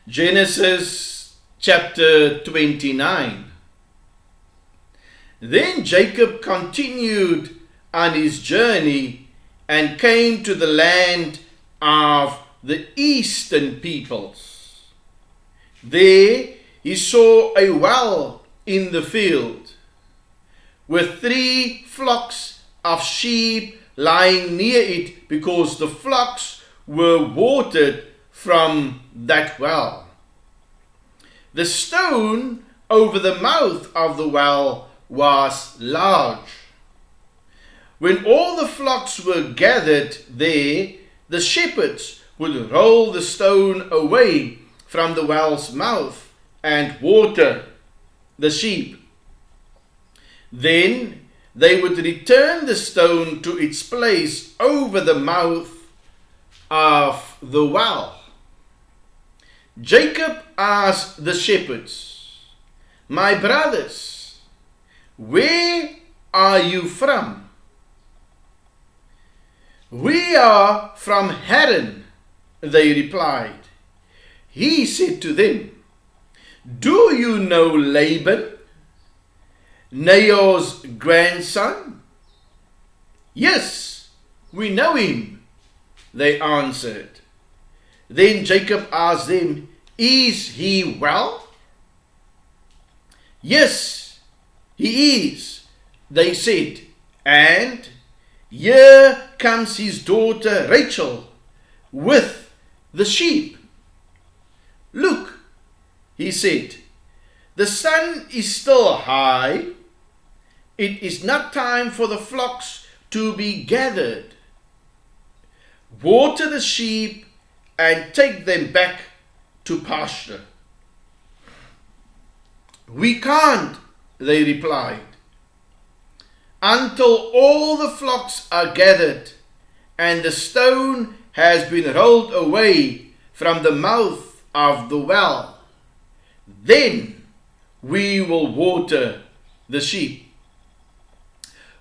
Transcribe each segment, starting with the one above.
Genesis chapter 29. Then Jacob continued on his journey and came to the land of the eastern peoples. There he saw a well in the field, with 3 flocks of sheep lying near it, because the flocks were watered from that well. The stone over the mouth of the well was large. When all the flocks were gathered there, the shepherds would roll the stone away from the well's mouth and water the sheep. Then they would return the stone to its place over the mouth of the well. Jacob asked the shepherds, "My brothers, where are you from?" "We are from Haran," they replied. He said to them, "Do you know Laban, Nahor's grandson?" "Yes, we know him," they answered. Then Jacob asked them, "Is he well?" "Yes, he is," they said, "and here comes his daughter Rachel with the sheep." "Look," he said, "the sun is still high. It is not time for the flocks to be gathered. Water the sheep and take them back to pasture." "We can't," they replied, "until all the flocks are gathered and the stone has been rolled away from the mouth of the well. Then we will water the sheep."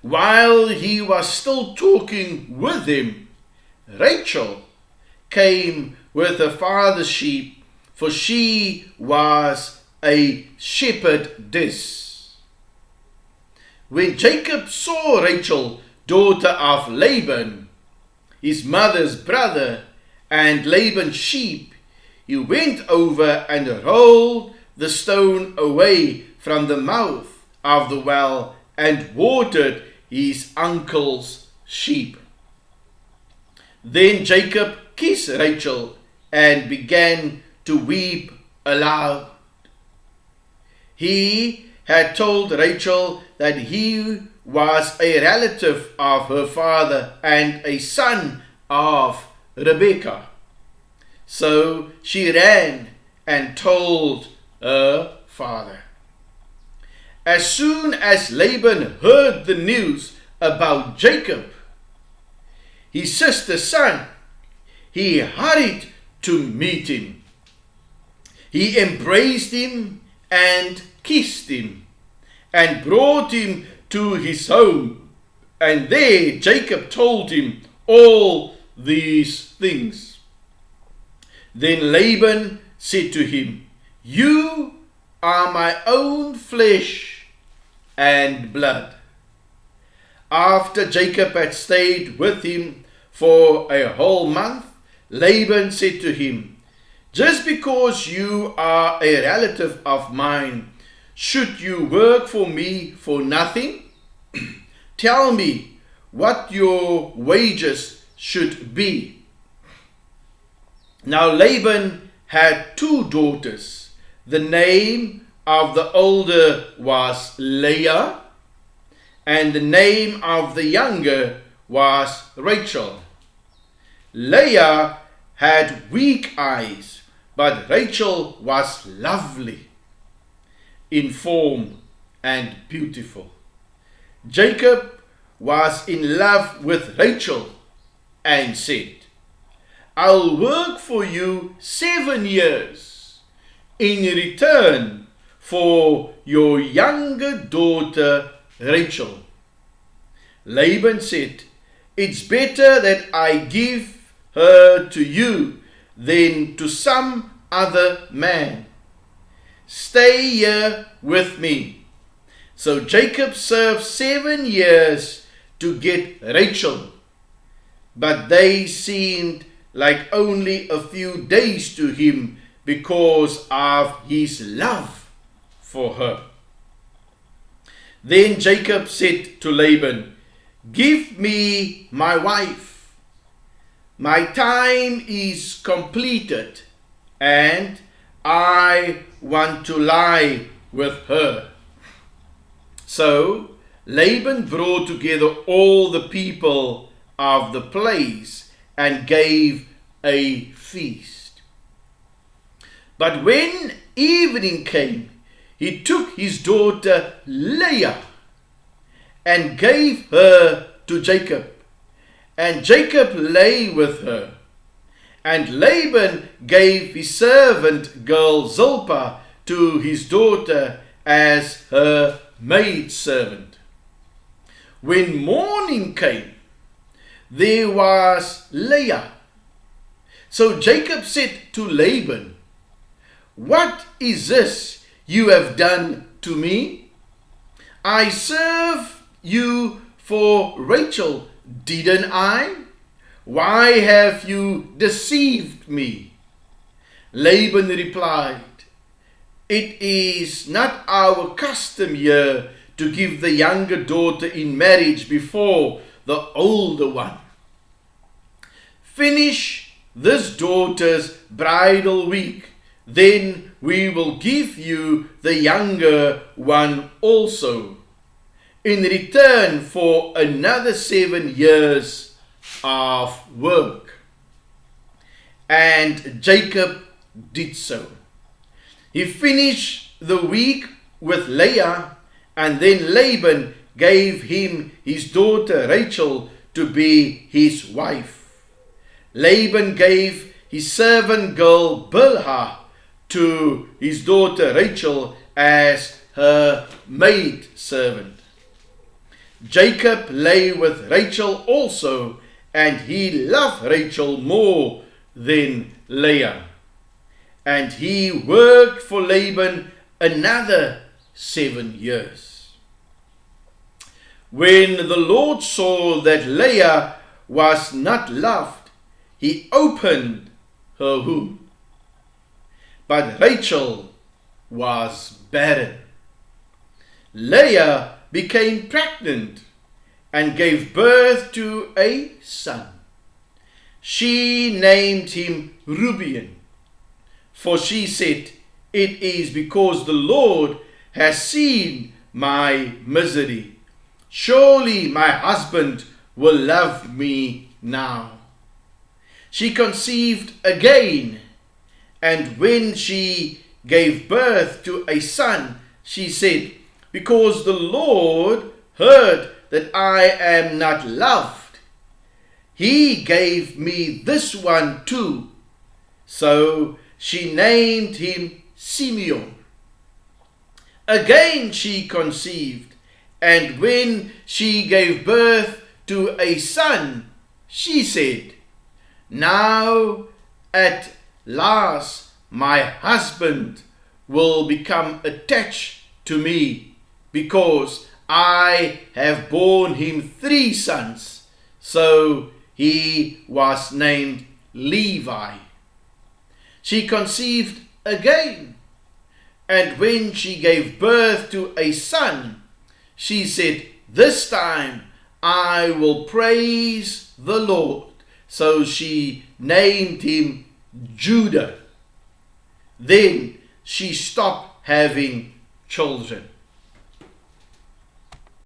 While he was still talking with him, Rachel came with her father's sheep, for she was a shepherdess. When Jacob saw Rachel, daughter of Laban, his mother's brother, and Laban's sheep, he went over and rolled the stone away from the mouth of the well and watered his uncle's sheep. Then Jacob kissed Rachel and began to weep aloud. He had told Rachel that he was a relative of her father and a son of Rebekah. So she ran and told her father. As soon as Laban heard the news about Jacob, his sister's son, he hurried to meet him. He embraced him and kissed him and brought him to his home. And there Jacob told him all these things. Then Laban said to him, "You are my own flesh and blood." After Jacob had stayed with him for a whole month, Laban said to him, "Just because you are a relative of mine, should you work for me for nothing? Tell me what your wages should be." Now Laban had 2 daughters. The name of the older was Leah, and the name of the younger was Rachel. Leah had weak eyes, but Rachel was lovely in form and beautiful. Jacob was in love with Rachel and said, "I'll work for you 7 years in return for your younger daughter Rachel." Laban said, "It's better that I give her to you than to some other man. Stay here with me." So Jacob served 7 years to get Rachel, but they seemed like only a few days to him because of his love for her. Then Jacob said to Laban, "Give me my wife. My time is completed, and I want to lie with her." So Laban brought together all the people of the place and gave a feast. But when evening came, he took his daughter Leah and gave her to Jacob, and Jacob lay with her. And Laban gave his servant girl Zilpah to his daughter as her maidservant. When morning came, there was Leah. So Jacob said to Laban, "What is this you have done to me? I served you for Rachel, didn't I? Why have you deceived me?" Laban replied, "It is not our custom here to give the younger daughter in marriage before the older one. Finish this daughter's bridal week, then we will give you the younger one also, in return for another 7 years of work." And Jacob did so. He finished the week with Leah, and then Laban gave him his daughter Rachel to be his wife. Laban gave his servant girl Bilhah to his daughter Rachel as her maid servant. Jacob lay with Rachel also, and he loved Rachel more than Leah. And he worked for Laban another 7 years. When the Lord saw that Leah was not loved, he opened her womb. But Rachel was barren. Leah became pregnant and gave birth to a son. She named him Reuben, for she said, "It is because the Lord has seen my misery. Surely my husband will love me now." She conceived again, and when she gave birth to a son, she said, "Because the Lord heard that I am not loved, he gave me this one too." So she named him Simeon. Again she conceived, and when she gave birth to a son, she said, "Now at last my husband will become attached to me, because I have borne him 3 sons." So he was named Levi. She conceived again, and when she gave birth to a son, she said, "This time I will praise the Lord." So she named him Judah. Then she stopped having children.